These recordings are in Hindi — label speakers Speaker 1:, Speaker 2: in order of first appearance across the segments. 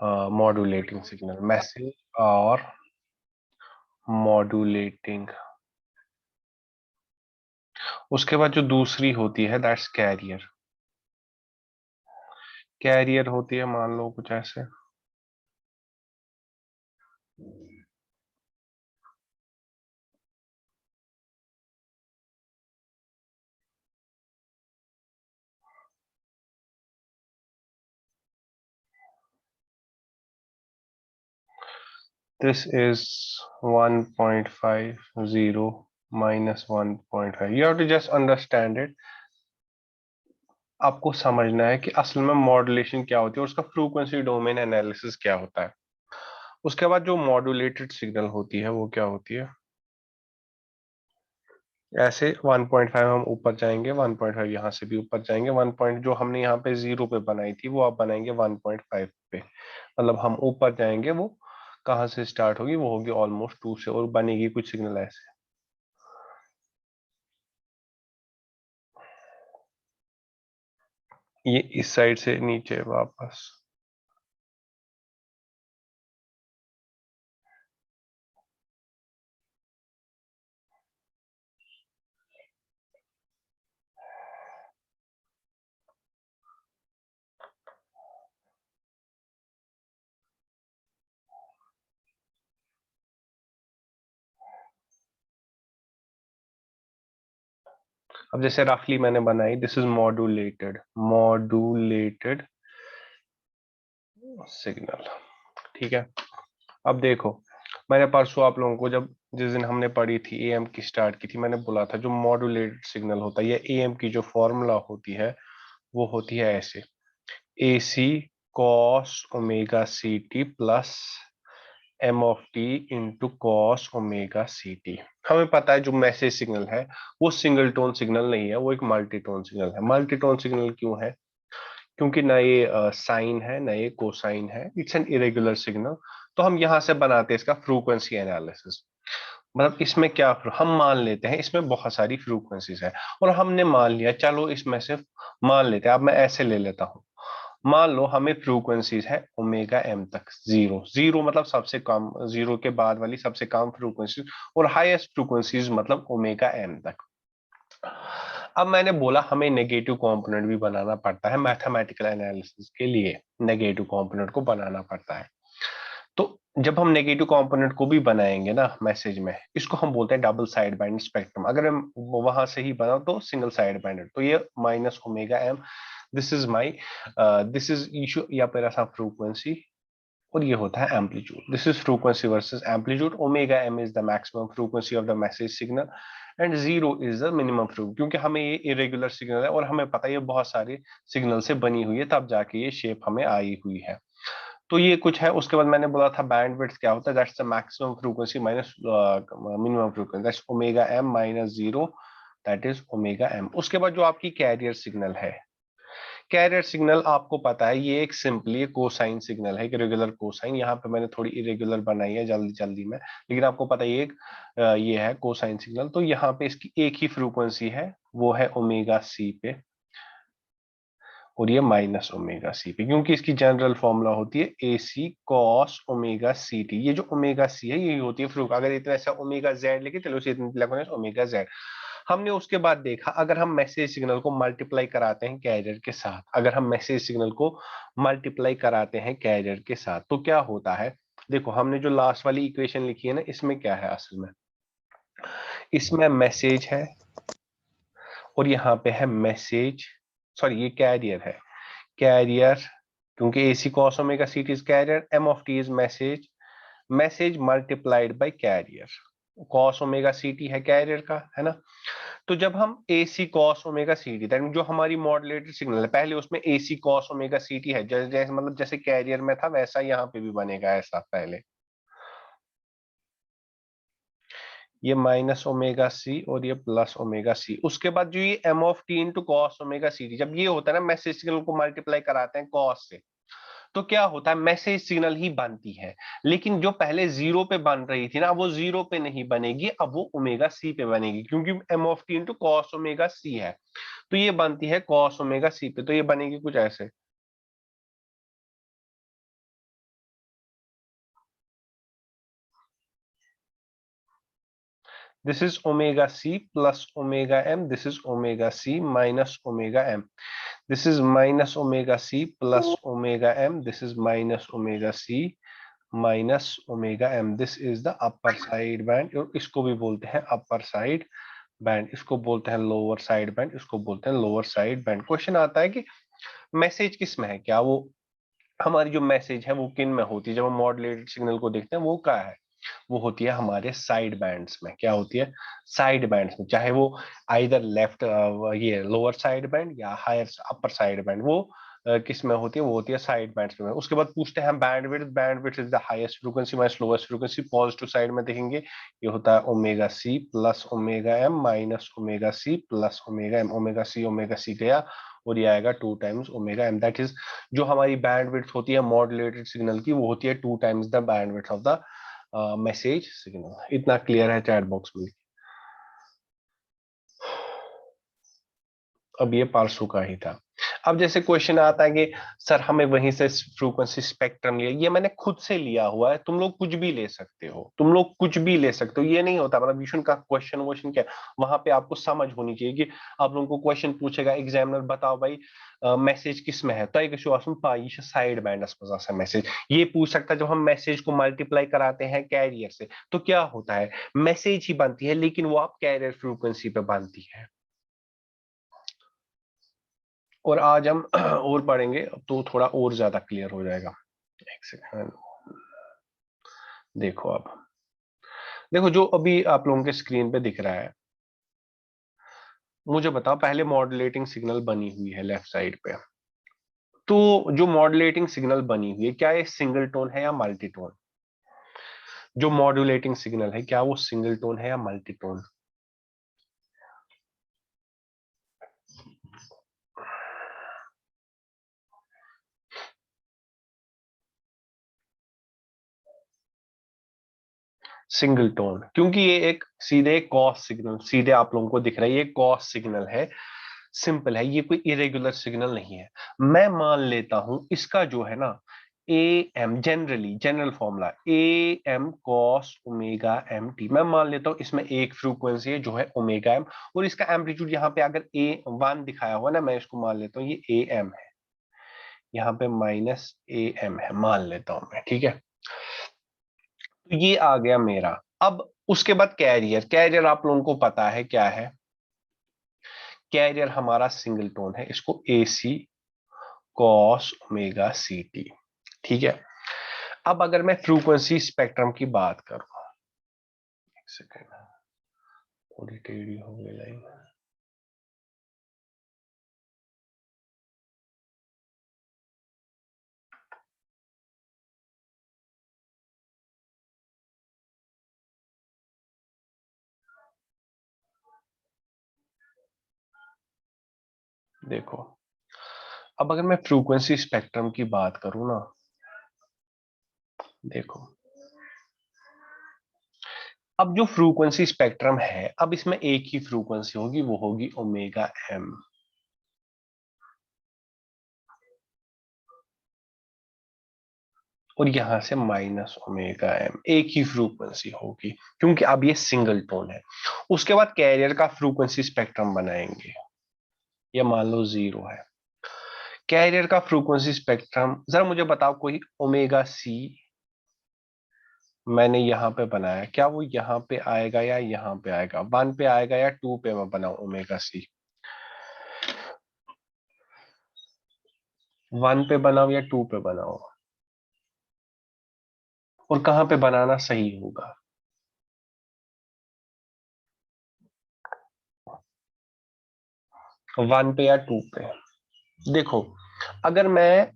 Speaker 1: मॉड्यूलेटिंग सिग्नल, मैसेज और मॉड्यूलेटिंग। उसके बाद जो दूसरी होती है दैट्स कैरियर। कैरियर होती है मान लो कुछ ऐसे। This is 1.50 minus 1.5. You have to just understand it. आपको समझना है कि असल में मॉड्यूलेशन क्या होती है और उसका फ्रीक्वेंसी डोमेन एनालिसिस क्या होता है। उसके बाद जो मॉड्यूलेटेड सिग्नल होती है वो क्या होती है, ऐसे 1.5 हम ऊपर जाएंगे, 1.5 यहाँ से भी ऊपर जाएंगे, 1 पॉइंट जो हमने यहाँ पे 0 पे बनाई थी वो आप बनाएंगे 1.5 पे। मतलब हम ऊपर जाएंगे, वो कहाँ से स्टार्ट होगी, वो होगी ऑलमोस्ट 2 से और बनेगी कुछ सिग्नल ऐसे। ये इस साइड से नीचे वापस। अब जैसे रफली मैंने बनाई, दिस इज मॉड्यूलेटेड सिग्नल। ठीक है। अब देखो, मैंने परसों आप लोगों को जब जिस दिन हमने पढ़ी थी एएम की स्टार्ट की थी, मैंने बोला था जो मॉड्यूलेटेड सिग्नल होता है या एएम की जो फॉर्मूला होती है वो होती है ऐसे, AC cos omega C T plus M of T into cos omega C T. हमें पता है जो मैसेज सिग्नल है वो सिंगल टोन सिग्नल नहीं है, वो एक मल्टी टोन सिग्नल है। मल्टी टोन सिग्नल क्यों है? क्योंकि ना ये साइन है ना ये कोसाइन है, इट्स एन इरेगुलर सिग्नल। तो हम यहां से बनाते हैं इसका फ्रीक्वेंसी एनालिसिस। मतलब इसमें क्या हम मान लेते हैं इसमें बहुत सारी फ्रीक्वेंसीज है और हमने मान लिया, चलो इसमें से मान लेते हैं। अब मैं ऐसे ले लेता हूं, मान लो हमें फ्रीक्वेंसीज है ओमेगा एम तक, जीरो जीरो मतलब सबसे कम, जीरो के बाद वाली सबसे कम फ्रीक्वेंसीज, और हाईएस्ट फ्रीक्वेंसीज मतलब ओमेगा एम तक। अब मैंने बोला हमें नेगेटिव कंपोनेंट भी बनाना पड़ता है मैथमेटिकल एनालिसिस के लिए, नेगेटिव कंपोनेंट को बनाना पड़ता है। तो जब हम नेगेटिव कंपोनेंट को भी बनाएंगे ना मैसेज में, इसको हम बोलते हैं डबल साइड बैंड स्पेक्ट्रम। अगर हम वहां से ही बनाओ तो सिंगल साइड बैंड। तो ये minus omega M, this is my this is issue या मेरा सा फ्रीक्वेंसी, और ये होता है amplitude. This is frequency versus amplitude. Omega M is the maximum frequency of the message signal and zero is the minimum frequency. क्योंकि हमें ये इरेगुलर सिग्नल है और हमें पता है ये बहुत सारे सिग्नल से बनी हुई है, तब जाके ये शेप हमें आई हुई है। तो ये कुछ है। उसके बाद मैंने बोला था बैंड विड्थ क्या होता है, that's the maximum frequency minus minimum frequency, that's omega M minus zero, that is omega M. उसके बाद जो आपकी कैरियर सिग्नल है, कैरियर सिग्नल आपको पता है ये एक सिंपली कोसाइन सिग्नल है, एक रेगुलर कोसाइन। यहाँ पे मैंने थोड़ी इरेगुलर बनाई है जल्दी जल्दी में, लेकिन आपको पता है ये एक ये है कोसाइन सिग्नल। तो यहाँ पे इसकी एक ही फ्रीक्वेंसी है, वो है ओमेगा सी पे, और ये माइनस ओमेगा सी पे, क्योंकि इसकी जनरल फॉर्मूला होती है A C cos omega C T. ये जो ओमेगा सी है यही होती है फ्रीक्वेंसी। अगर इतना ऐसा ओमेगा जेड लेके चलो, इसे इतना ओमेगा जेड। हमने उसके बाद देखा अगर हम मैसेज सिग्नल को मल्टीप्लाई कराते हैं कैरियर के साथ, अगर हम मैसेज सिग्नल को मल्टीप्लाई कराते हैं कैरियर के साथ तो क्या होता है। देखो हमने जो लास्ट वाली इक्वेशन लिखी है ना, इसमें क्या है असल में, इसमें मैसेज है और यहाँ पे है मैसेज, सॉरी ये कैरियर है, कैरियर, क्योंकि AC cos omega C T is carrier, M of T is message, message multiplied by carrier. Cos omega C T है कैरियर का, है ना। तो जब हम AC cos omega C T, that जो हमारी मॉड्यूलेटेड सिग्नल है, पहले उसमें AC cos omega C T है, जैसे मतलब जैसे कैरियर में था वैसा यहाँ पे भी बनेगा ऐसा। पहले ये माइनस ओमेगा सी और ये प्लस ओमेगा सी। उसके बाद जो ये M of T into cos omega C T, जब ये होता है ना मैसेज सिग्नल को मल्टीप्लाई कराते हैं कॉस से, तो क्या होता है मैसेज सिग्नल ही बनती है। लेकिन जो पहले जीरो पे बन रही थी ना, वो जीरो पे नहीं बनेगी, अब वो ओमेगा सी पे बनेगी, क्योंकि M of T into cos omega C है। तो ये बनती है कॉस ओमेगा सी पे, तो ये बनेगी कुछ ऐसे। This is omega c plus omega m. This is omega c minus omega m. This is minus omega c plus omega m. This is minus omega c minus omega m. This is the upper side band. और इसको भी बोलते हैं upper side बैंड, इसको बोलते हैं लोअर साइड बैंड, इसको बोलते हैं लोअर साइड बैंड। क्वेश्चन आता है कि मैसेज किस में है, क्या वो हमारी जो मैसेज है वो किन में होती है, जब हम मॉड्यूलेटेड सिग्नल को देखते हैं वो क्या है, वो होती है हमारे साइड बैंड्स में। क्या होती है? साइड बैंड्स में, चाहे वो आइदर लेफ्ट ये लोअर साइड बैंड या हायर अपर साइड बैंड, वो किस में होती है? वो होती है साइड बैंड्स में। उसके बाद पूछते हैं bandwidth, bandwidth is the highest frequency minus lowest frequency. Positive side में देखेंगे ये होता है omega C plus omega M minus omega C plus omega M. Omega C गया और ये आएगा 2 times omega M. That is जो हमारी बैंडविड्थ होती है मॉड्यूलेटेड सिग्नल की, वो होती है 2 times the bandwidth of the message signal. इतना क्लियर है चैट बॉक्स में? अब ये पार्सू का ही था। अब जैसे क्वेश्चन आता है कि सर हमें वहीं से फ्रीक्वेंसी स्पेक्ट्रम लिया, ये मैंने खुद से लिया हुआ है, तुम लोग कुछ भी ले सकते हो, तुम लोग कुछ भी ले सकते हो, ये नहीं होता। मतलब विष्णु का क्वेश्चन क्या, वहां पे आपको समझ होनी चाहिए कि आप लोगों को क्वेश्चन पूछेगा एग्जामिनर, बताओ भाई मैसेज किस में है, तो एक साइड बैंड मैसेज। ये पूछ सकता है जब हम मैसेज को मल्टीप्लाई कराते हैं कैरियर से तो क्या होता है, मैसेज ही बनती है, लेकिन वो आप कैरियर फ्रीक्वेंसी पे बनती है। और आज हम और पढ़ेंगे तो थोड़ा और ज्यादा क्लियर हो जाएगा। एक सेकंड देखो, अब देखो जो अभी आप लोगों के स्क्रीन पे दिख रहा है, मुझे बताओ पहले मॉड्यूलेटिंग सिग्नल बनी हुई है लेफ्ट साइड पे, तो जो मॉड्यूलेटिंग सिग्नल बनी हुई है क्या ये सिंगल टोन है या मल्टी टोन? जो मॉड्यूलेटिंग सिग्नल है क्या वो सिंगल टोन है या मल्टी टोन? सिंगल टोन, क्योंकि ये एक सीधे कॉस सिग्नल, सीधे आप लोगों को दिख रहा है ये कॉस सिग्नल है, सिंपल है, ये कोई इरेगुलर सिग्नल नहीं है। मैं मान लेता हूं इसका जो है ना A M, general formula A M cos omega M T, मैं मान लेता हूं इसमें एक फ्रीक्वेंसी है जो है ओमेगा एम, और इसका एम्पलीट्यूड यहाँ पे अगर ए वन दिखाया हुआ ना, मैं इसको मान लेता हूँ ये ए एम है, यहाँ पे माइनस ए एम है, मान लेता हूं मैं, ठीक है। तो ये आ गया मेरा। अब उसके बाद कैरियर, कैरियर आप लोगों को पता है क्या है, कैरियर हमारा सिंगल टोन है, इसको ए C cos omega C T, ठीक है। अब अगर मैं फ्रीक्वेंसी स्पेक्ट्रम की बात करूं, एक सेकेंड, थोड़ी टेढ़ी हो गई लाइन। देखो अब अगर मैं फ्रीक्वेंसी स्पेक्ट्रम की बात करूं ना, देखो अब जो फ्रीक्वेंसी स्पेक्ट्रम है, अब इसमें एक ही फ्रीक्वेंसी होगी, वो होगी ओमेगा एम, और यहां से माइनस ओमेगा एम, एक ही फ्रीक्वेंसी होगी क्योंकि अब ये सिंगल टोन है। उसके बाद कैरियर का फ्रीक्वेंसी स्पेक्ट्रम बनाएंगे, ये मान लो 0 है। कैरियर का फ्रीक्वेंसी स्पेक्ट्रम जरा मुझे बताओ, कोई ओमेगा सी मैंने यहाँ पे बनाया, क्या वो यहाँ पे आएगा या यहाँ पे आएगा, 1 पे आएगा या 2 पे मैं बनाऊं ओमेगा सी, 1 पे बनाओ या 2 पे बनाओ, और कहाँ पे बनाना सही होगा? 1 पे या 2 पे? देखो अगर मैं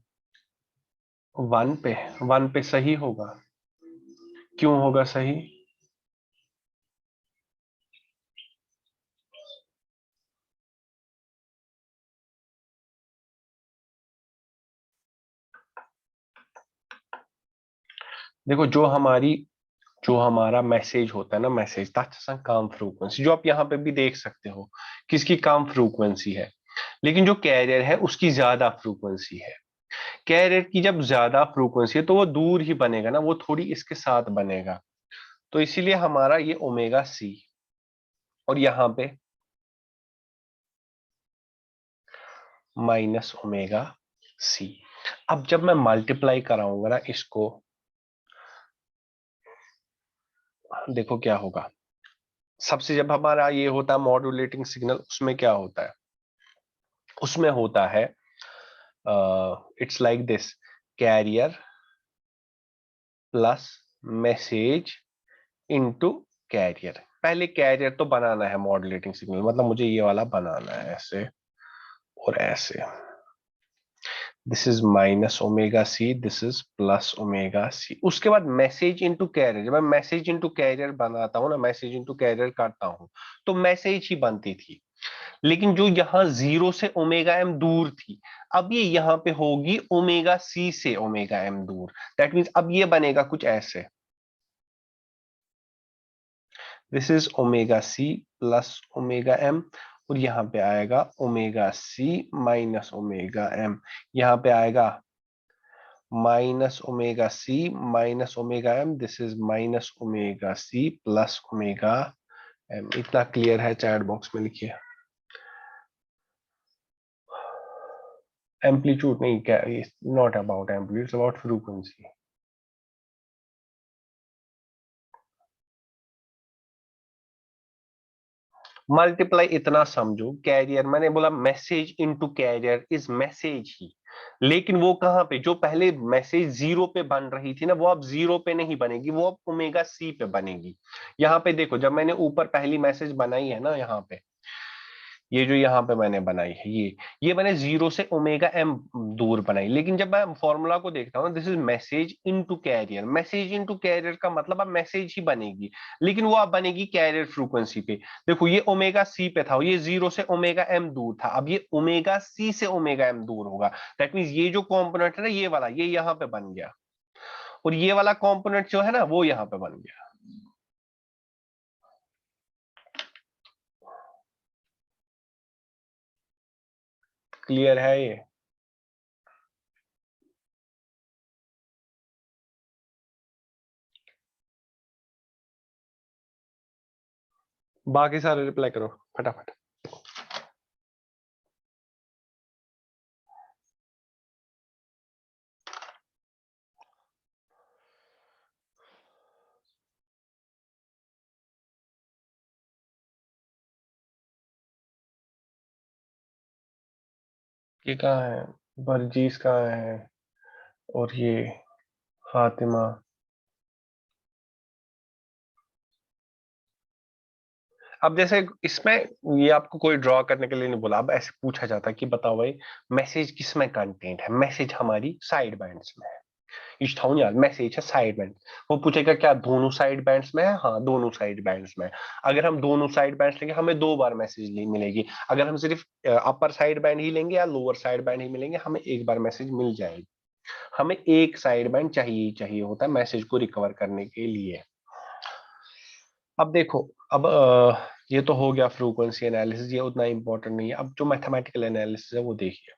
Speaker 1: 1 पे सही होगा, क्यों होगा सही? देखो जो हमारा मैसेज होता है ना, मैसेज दैट्स कम फ्रीक्वेंसी, जो आप यहाँ पे भी देख सकते हो किसकी कम फ्रीक्वेंसी है, लेकिन जो कैरियर है उसकी ज्यादा फ्रीक्वेंसी है। कैरियर की जब ज्यादा फ्रीक्वेंसी है तो वो दूर ही बनेगा ना, वो थोड़ी इसके साथ बनेगा, तो इसीलिए हमारा ये ओमेगा सी, और यहां पे माइनस ओमेगा सी। अब जब मैं मल्टीप्लाई कराऊंगा ना इसको, देखो क्या होगा। सबसे जब हमारा ये होता है मॉड्यूलेटिंग सिग्नल, उसमें क्या होता है, उसमें होता है it's like this, carrier plus message into carrier. पहले कैरियर तो बनाना है मॉड्यूलेटिंग सिग्नल, मतलब मुझे ये वाला बनाना है ऐसे और ऐसे। This is minus omega C, this is plus omega C. उसके बाद मैसेज इनटू कैरियर, जब मैं मैसेज इनटू कैरियर बनाता हूं ना, मैसेज इनटू कैरियर करता हूं, तो मैसेज ही बनती थी। लेकिन जो यहां 0 से ओमेगा एम दूर थी, अब ये यहां पे होगी ओमेगा सी से ओमेगा एम दूर। दैट मीन्स अब ये बनेगा कुछ ऐसे, this is omega C plus omega M, और यहां पे आएगा omega C minus omega M. यहां पे आएगा minus omega C minus omega M, this is minus omega C plus omega M. इतना क्लियर है? चैट बॉक्स में लिखिए। एम्पलीट्यूड नहीं, क्या, not about amplitude, it's about frequency. Multiply इतना समझो, कैरियर मैंने बोला message into career is message ही, लेकिन वो कहां पे, जो पहले मैसेज 0 पे बन रही थी ना, वो अब 0 पे नहीं बनेगी, वो अब ओमेगा सी पे बनेगी। यहां पे देखो, जब मैंने ऊपर पहली मैसेज बनाई है ना, यहाँ पे ये जो यहाँ पे मैंने बनाई है, ये मैंने 0 से ओमेगा एम दूर बनाई, लेकिन जब मैं फॉर्मूला को देखता हूँ, this is message into carrier. Message into carrier का मतलब अब मैसेज ही बनेगी, लेकिन वो अब बनेगी कैरियर फ्रीक्वेंसी पे। देखो ये ओमेगा सी पे था, ये 0 से ओमेगा एम दूर था, अब ये ओमेगा सी से ओमेगा एम दूर होगा। दैट मीन्स ये जो कॉम्पोनेंट है ना, ये वाला, ये यहाँ पे बन गया, और ये वाला कॉम्पोनेंट जो है ना, वो यहाँ पे बन गया। क्लियर है ये? बाकी सारे रिप्लाई करो फटाफट। ये कहाँ है? बरजीस कहाँ है? और ये फातिमा। अब जैसे इसमें ये आपको कोई ड्रॉ करने के लिए नहीं बोला, अब ऐसे पूछा जाता है कि बताओ भाई, मैसेज किसमें कंटेंट है? मैसेज हमारी साइड बैंड्स में है। इश्ताऊं यार, मैसेज है साइड बैंड। वो पूछेगा क्या दोनों साइड बैंड्स में है? हाँ, दोनों साइड बैंड्स में है। अगर हम दोनों साइड बैंड्स लेंगे, हमें दो बार मैसेज मिलेगी। अगर हम सिर्फ अपर साइड बैंड ही लेंगे या लोअर साइड बैंड ही मिलेंगे, हमें एक बार मैसेज मिल जाएगी। हमें एक साइड बैंड चाहिए ही चाहिए होता है मैसेज को रिकवर करने के लिए। अब देखो, अब ये तो हो गया फ्रीक्वेंसी एनालिसिस, ये उतना इंपॉर्टेंट नहीं है। अब जो मैथमेटिकल एनालिसिस है वो देखिए।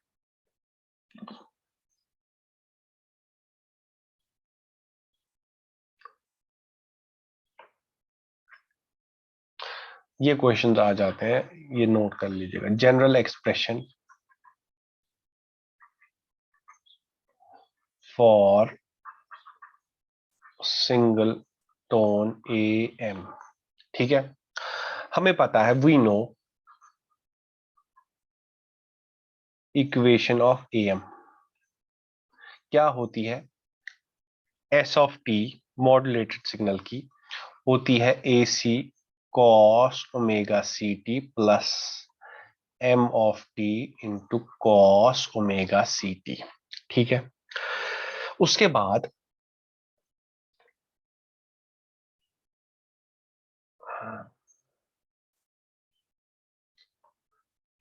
Speaker 1: ये क्वेश्चंस आ जाते हैं, ये नोट कर लीजिएगा। General expression for single tone A M, ठीक है। हमें पता है, we know equation of A M क्या होती है। S of T modulated signal की होती है A C cos omega C T plus M of T into cos omega C T, ठीक है। उसके बाद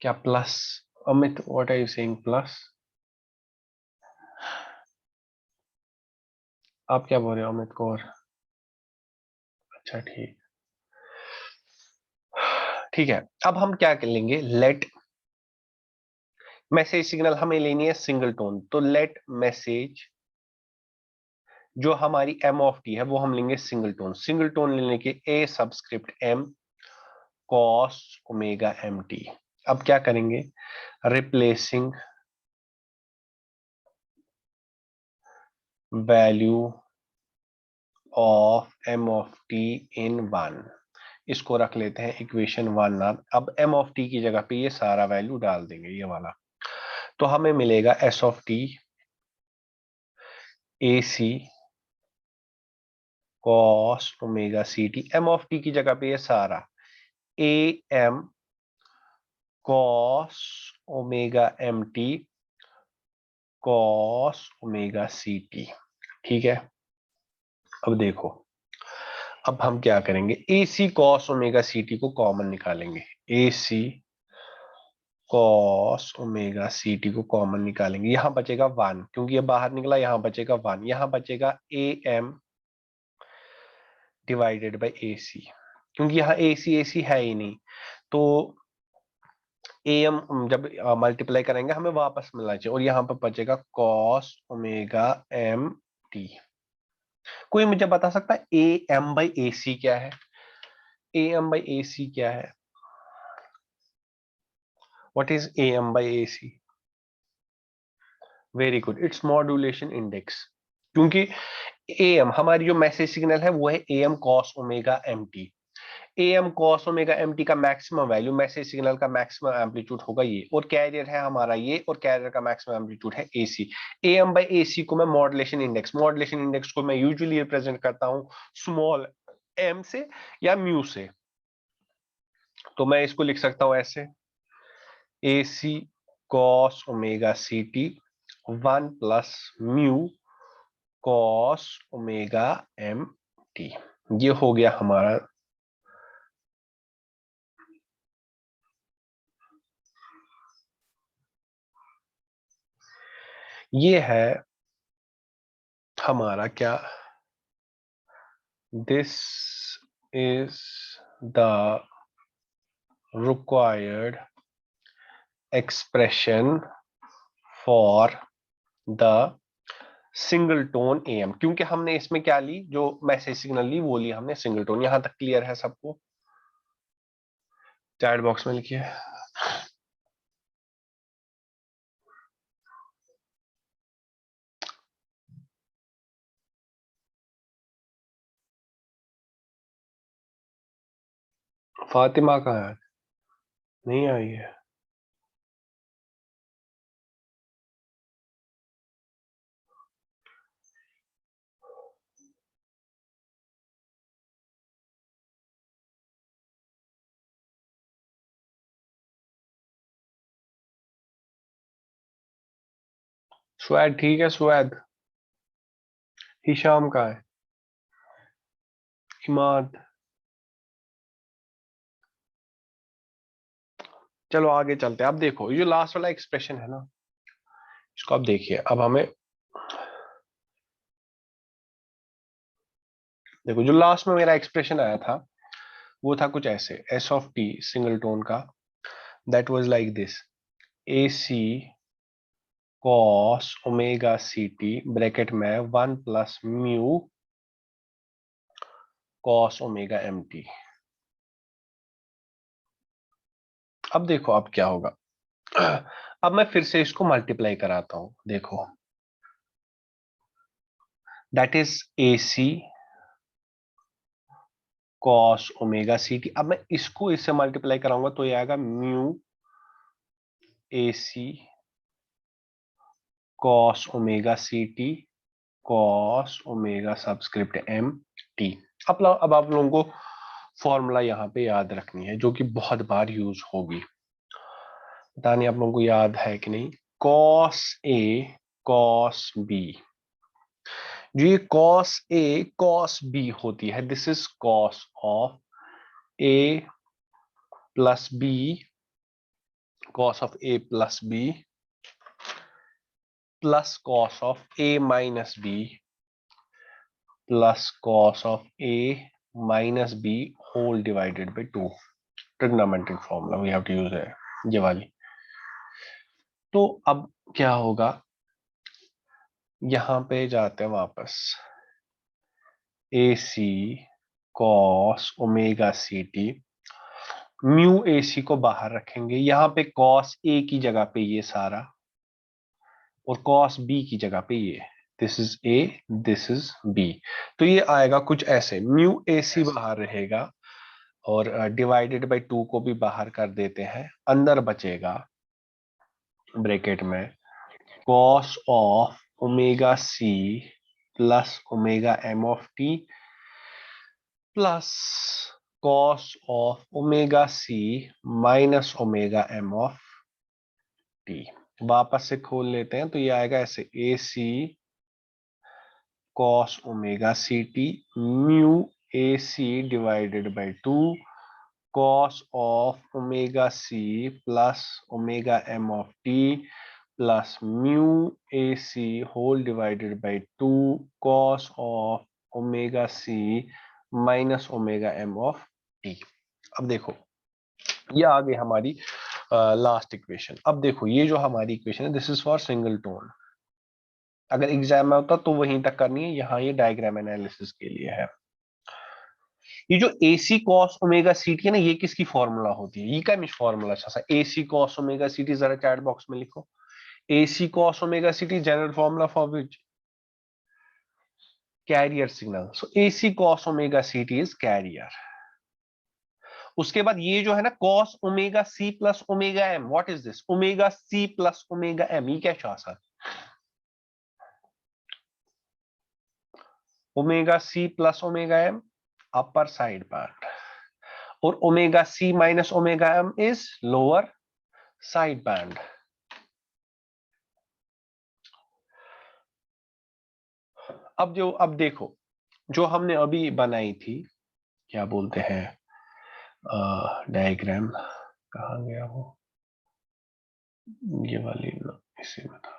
Speaker 1: क्या plus? Amit, what are you saying plus? आप क्या बोल रहे हो अमित को? और अच्छा, ठीक, ठीक है। अब हम क्या कर लेंगे, लेट मैसेज सिग्नल हमें लेनी है सिंगल टोन, तो लेट मैसेज जो हमारी एम ऑफ टी है वो हम लेंगे सिंगल टोन। सिंगल टोन लेने के A subscript M cos omega M T. अब क्या करेंगे, replacing value of M of T in one, इसको रख लेते हैं इक्वेशन 1। अब एम ऑफ टी की जगह पे ये सारा वैल्यू डाल देंगे, ये वाला, तो हमें मिलेगा S of T A C cos omega C T. M of T की जगह पे ये सारा A M cos omega M T cos omega C T. ठीक है, अब देखो, अब हम क्या करेंगे, A C cos omega C T को कॉमन निकालेंगे। A C cos omega C T को कॉमन निकालेंगे, यहां बचेगा 1 क्योंकि ये बाहर निकला, यहां बचेगा 1, यहां बचेगा A M divided by A सी, क्योंकि यहाँ ए सी है ही नहीं, तो ए एम जब मल्टीप्लाई करेंगे हमें वापस मिलना चाहिए, और यहाँ पर बचेगा कॉस ओमेगा एम टी। कोई मुझे बता सकता है A M by A C क्या है? A M by A C क्या है? What is A M by A C? Very good, it's modulation index, क्योंकि एम हमारी जो मैसेज सिग्नल है वो है A M cos omega M T. A M cos omega M T का मैक्सिमम वैल्यू, मैसेज सिग्नल का मैक्सिमम एम्पलीट्यूड होगा ये, और कैरियर है हमारा ये, और कैरियर का मैक्सिमम एम्पलीट्यूड है A C. A M by A C को मैं मॉड्यूलेशन इंडेक्स को मैं यूजुअली रिप्रेजेंट करता हूँ स्मॉल एम से या म्यू से, तो मैं इसको लिख सकता हूं ऐसे, A C cos omega C T 1 plus mu cos omega M T. ये हो गया हमारा, ये है हमारा क्या, this is the required expression for the single tone A M, क्योंकि हमने इसमें क्या ली, जो मैसेज सिग्नल ली वो ली हमने सिंगल टोन। यहां तक क्लियर है सबको? चैट बॉक्स में लिखिए। फातिमा कहाँ है? नहीं आई है? सुवैद ठीक है, सुवैद। हिशाम कहाँ है? इमाद। चलो आगे चलते हैं। अब देखो, ये जो लास्ट वाला एक्सप्रेशन है ना, इसको अब देखिए। अब हमें देखो, जो लास्ट में मेरा एक्सप्रेशन आया था वो था कुछ ऐसे, S of T single tone का, that was like this, A C cos omega C T bracket में 1 plus mu cos omega M T. अब देखो अब क्या होगा, अब मैं फिर से इसको मल्टीप्लाई कराता हूं, देखो, that is A C cos omega C T. अब मैं इसको इससे मल्टीप्लाई कराऊंगा तो ये आएगा mu A C cos omega C T cos omega subscript M T. अब आप लोगों को फॉर्मूला यहाँ पे याद रखनी है, जो कि बहुत बार यूज होगी, पता नहीं आप लोगों को याद है कि नहीं। कॉस ए कॉस बी, जो ये कॉस ए कॉस बी होती है, this is cos of A plus B, cos of A plus B plus cos of A minus B plus cos of A minus B whole divided by 2। Trigonometric formula we have to use है ये वाली। तो अब क्या होगा, यहां पे जाते हैं वापस, A C cos omega C T mu A C को बाहर रखेंगे, यहां पे कॉस ए की जगह पे ये सारा और कॉस बी की जगह पे ये, this is A, this is B. तो ये आएगा कुछ ऐसे, म्यू ए सी बाहर रहेगा और डिवाइडेड बाई 2 को भी बाहर कर देते हैं, अंदर बचेगा ब्रैकेट में cos of omega C plus omega M of T plus cos of omega C minus omega M of T. वापस से खोल लेते हैं तो ये आएगा ऐसे, A C cos omega C T mu A C divided by 2 cos of omega c plus omega m of t plus mu ac whole divided by 2 cos of omega c minus omega m of t। अब देखो ये आ गई हमारी लास्ट इक्वेशन। अब देखो ये जो हमारी इक्वेशन है, this is for single tone. अगर एग्जाम में होता तो वहीं तक करनी है, यहाँ ये डायग्राम एनालिसिस के लिए है। ये जो AC cos ओमेगा CT है ना, ये किसकी फॉर्मूला होती है? ये का मिश फॉर्मूला अच्छा सा, AC cos ओमेगा CT जरा चैट बॉक्स में लिखो। AC cos omega CT general formula for which? Carrier signal. So AC cos omega CT is carrier. उसके बाद ये जो है ना cos omega C plus omega M, what is this? Omega C plus omega M, ये क्या शासन? Omega C plus omega M upper side part और omega C minus omega M is lower side band. अब देखो जो हमने अभी बनाई थी, क्या बोलते हैं, डायग्राम कहाँ गया वो, ये वाली इसी में था।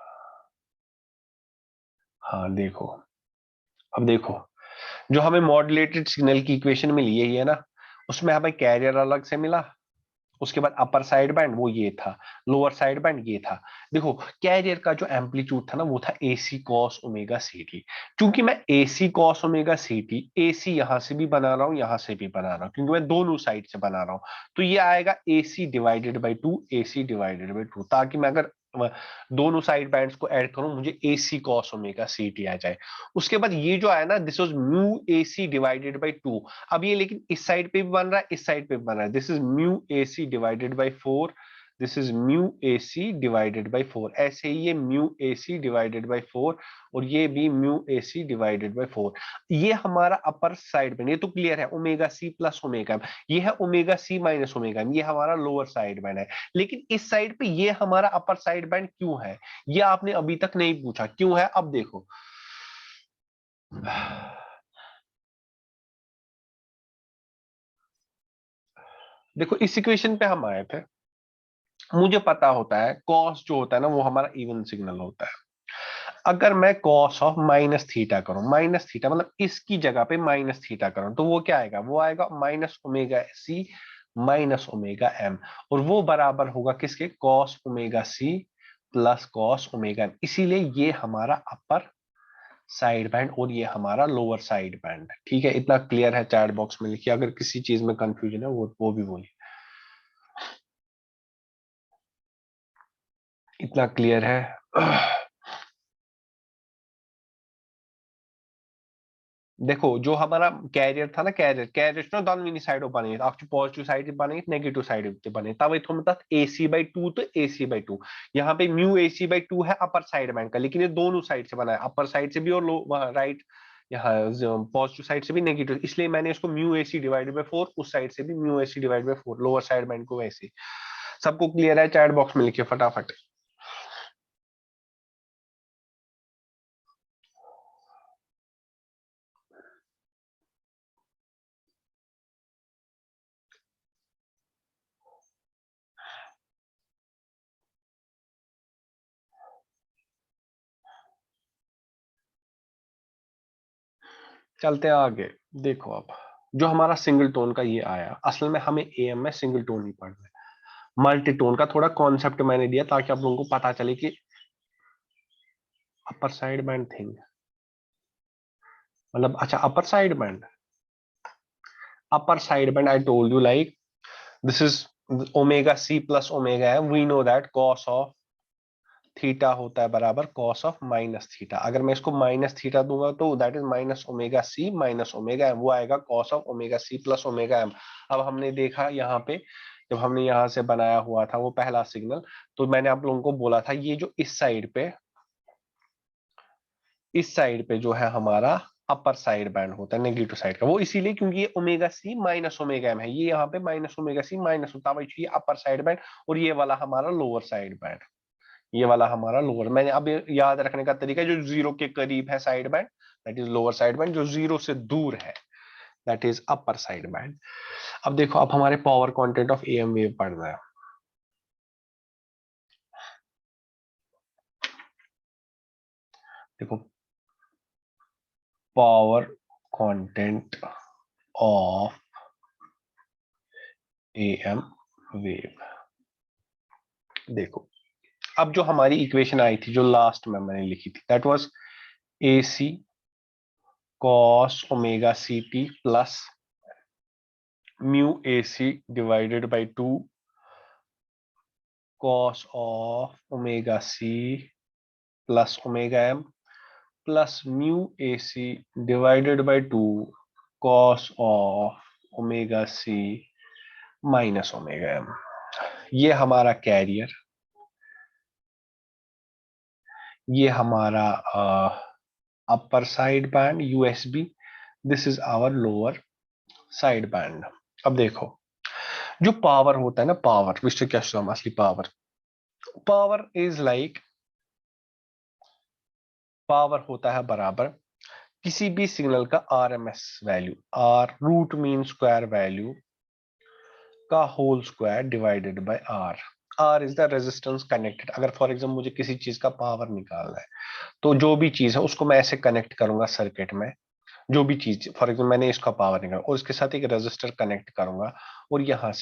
Speaker 1: हाँ देखो, अब देखो जो हमें मॉड्यूलेटेड सिग्नल की इक्वेशन मिली है ये ना, उसमें हमें कैरियर अलग से मिला, उसके बाद अपर साइड बैंड वो ये था, लोअर साइड बैंड ये था। देखो कैरियर का जो एम्पलीट्यूड था ना वो था AC cos ओमेगा CT। क्योंकि मैं AC cos omega CT AC यहां से भी बना रहा हूं, यहां से भी बना रहा हूं, क्योंकि मैं दोनों साइड से बना रहा हूं, तो ये आएगा AC divided by 2 AC divided by 2, ताकि मैं अगर दोनों साइड बैंड्स को ऐड करूं मुझे AC cos ओमेगा CT आ जाए। उसके बाद ये जो आया ना, this was mu AC divided by 2। अब ये लेकिन इस साइड पे भी बन रहा है, इस साइड पे भी बन रहा है, this is mu AC divided by 4, this is mu AC divided by 4। ऐसे ही ये म्यू AC डिवाइडेड बाई 4 और ये भी म्यू AC डिवाइडेड बाई 4। ये हमारा अपर साइड बैंड, ये तो क्लियर है, omega C plus omega M। ये है omega C minus omega M, ये हमारा लोअर साइड बैंड है। लेकिन इस साइड पे ये हमारा अपर साइड बैंड क्यों है, ये आपने अभी तक नहीं पूछा क्यों है। अब देखो देखो इस इक्वेशन पे हम आए थे, मुझे पता होता है कॉस जो होता है ना वो हमारा इवन सिग्नल होता है। अगर मैं कॉस ऑफ माइनस थीटा करूं, माइनस थीटा मतलब इसकी जगह पे माइनस थीटा करूं, तो वो क्या आएगा? वो आएगा minus omega C minus omega M, और वो बराबर होगा किसके? Cos omega C plus cos omega M. इसीलिए ये हमारा अपर साइड बैंड और ये हमारा लोअर साइड बैंड। ठीक है, इतना क्लियर है? चैट बॉक्स में लिखिए अगर किसी चीज में कंफ्यूजन है, वो भी बोलिए। इतना क्लियर है? देखो जो हमारा कैरियर था ना, कैरियर ना दोनों साइड बने, आपकी पॉजिटिव साइड बने, नेगेटिव साइड बने, तब इथों मतलब AC/2 तो AC/2। यहाँ पे म्यू AC/2 है अपर साइड बैंड का, लेकिन ये दोनों साइड से बना है, अपर साइड से भी और लो राइट, यहाँ पॉजिटिव साइड से भी, नेगेटिव, इसलिए मैंने इसको म्यू AC डिवाइडेड बाई 4, उस साइड से भी mu AC divided by 4, lower side band को वैसे। सबको क्लियर है? चैट बॉक्स में लिखिए फटाफट। चलते हैं आगे। देखो अब जो हमारा सिंगल टोन का ये आया, असल में हमें AM में सिंगल टोन ही पढ़ना है। मल्टी टोन का थोड़ा कॉन्सेप्ट मैंने दिया ताकि आप लोगों को पता चले कि अपर साइड बैंड थिंग मतलब, अच्छा upper side band, upper side band I told you like this is omega C plus omega M, we know that cos of theta होता है बराबर कॉस ऑफ माइनस थीटा। अगर मैं इसको माइनस थीटा दूंगा तो that is minus omega C minus omega M, वो आएगा cos of omega C plus omega M. अब हमने देखा यहाँ पे जब हमने यहाँ से बनाया हुआ था वो पहला सिग्नल, तो मैंने आप लोगों को बोला था ये जो इस साइड पे जो है हमारा अपर साइड बैंड होता है नेगेटिव साइड का, वो इसीलिए क्योंकि ये omega C minus omega M है, ये यहाँ पे माइनस ओमेगा सी माइनस होता है, ये अपर साइड बैंड और ये वाला हमारा लोअर साइड बैंड, ये वाला हमारा लोअर। मैंने अब याद रखने का तरीका, जो जीरो के करीब है side band that is lower side band, जो जीरो से दूर है that is upper side band. अब देखो, अब हमारे power content of am wave पढ़ना है। देखो, power content of am wave, देखो अब जो हमारी इक्वेशन आई थी जो लास्ट में मैंने लिखी थी that was AC cos omega CT plus mu AC divided by 2 cos of omega C plus omega M plus mu AC divided by 2 cos of omega C minus omega M। ये हमारा कैरियर, ये हमारा upper side band USB, this is our lower side band. अब देखो, जो पावर होता है ना, पावर विच क्या असली power, power is like, power होता है बराबर किसी भी सिग्नल का RMS value, R root mean square value का whole square divided by R. R is the resistance connected. अगर फॉर एग्जाम्पल मुझे किसी चीज का पावर निकालना है तो जो भी चीज है उसको मैं ऐसे कनेक्ट करूंगा सर्किट में, जो भी चीज, फॉर एग्जाम्पल मैंने इसका पावर निकाला और इसके साथ एक रेजिस्टर कनेक्ट करूंगा और यहां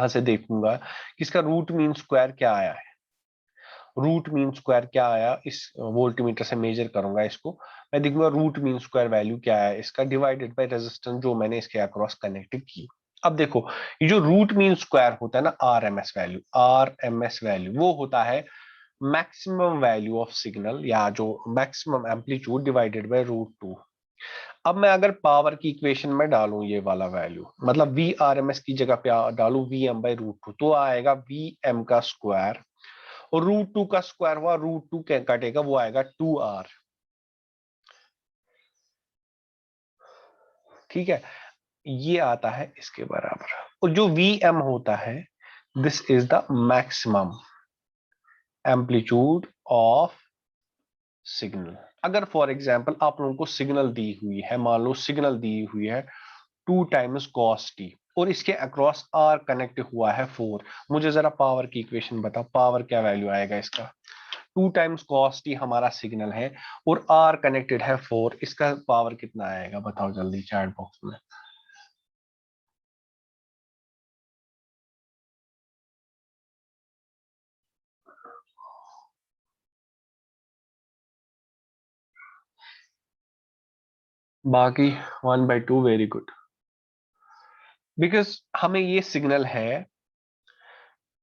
Speaker 1: से देखूंगा कि इसका रूट मीन स्क्वायर क्या आया है, रूट मीन स्क्वायर क्या आया, इस वोल्टमीटर से मेजर करूंगा इसको, मैं देखूंगा रूट मीन स्क्वायर वैल्यू क्या है इसका डिवाइडेड बाय रेजिस्टेंस जो मैंने इसके अक्रॉस कनेक्ट की। अब देखो, ये जो रूट मीन स्क्वायर होता है ना, आरएमएस वैल्यू वो होता है मैक्सिमम वैल्यू ऑफ सिग्नल या जो maximum amplitude divided by root 2। अब मैं अगर पावर की इक्वेशन में डालूं ये वाला वैल्यू, मतलब वी आर एम एस की जगह पे डालूं Vm/√2, तो आएगा Vm का स्क्वायर और √2 का स्क्वायर हुआ √2 कटेगा, वो आएगा 2R। ठीक है, ये आता है इसके बराबर। और जो Vm होता है this is the maximum amplitude of signal. अगर फॉर एग्जाम्पल आप लोगों को सिग्नल दी हुई है, मान लो सिग्नल दी हुई है 2 टाइम्स cos t और इसके अक्रॉस R कनेक्ट हुआ है 4, मुझे जरा पावर की इक्वेशन बताओ, पावर क्या वैल्यू आएगा इसका। 2 टाइम्स cos t हमारा सिग्नल है और R कनेक्टेड है 4, इसका पावर कितना आएगा बताओ जल्दी चैट बॉक्स में। बाकी 1/2 वेरी गुड, बिकॉज हमें ये सिग्नल है,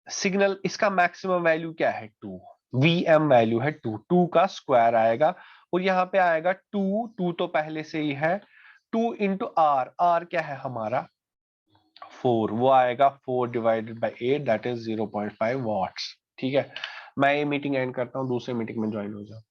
Speaker 1: सिग्नल इसका मैक्सिमम वैल्यू क्या है 2, Vm वैल्यू है 2, 2 का स्क्वायर आएगा और यहाँ पे आएगा 2 तो पहले से ही है, 2 इंटू आर, आर क्या है हमारा 4, वो आएगा 4 divided by 8 that is 0.5 watts. ठीक है, मैं ये मीटिंग एंड करता हूँ, दूसरे मीटिंग में ज्वाइन हो जाओ।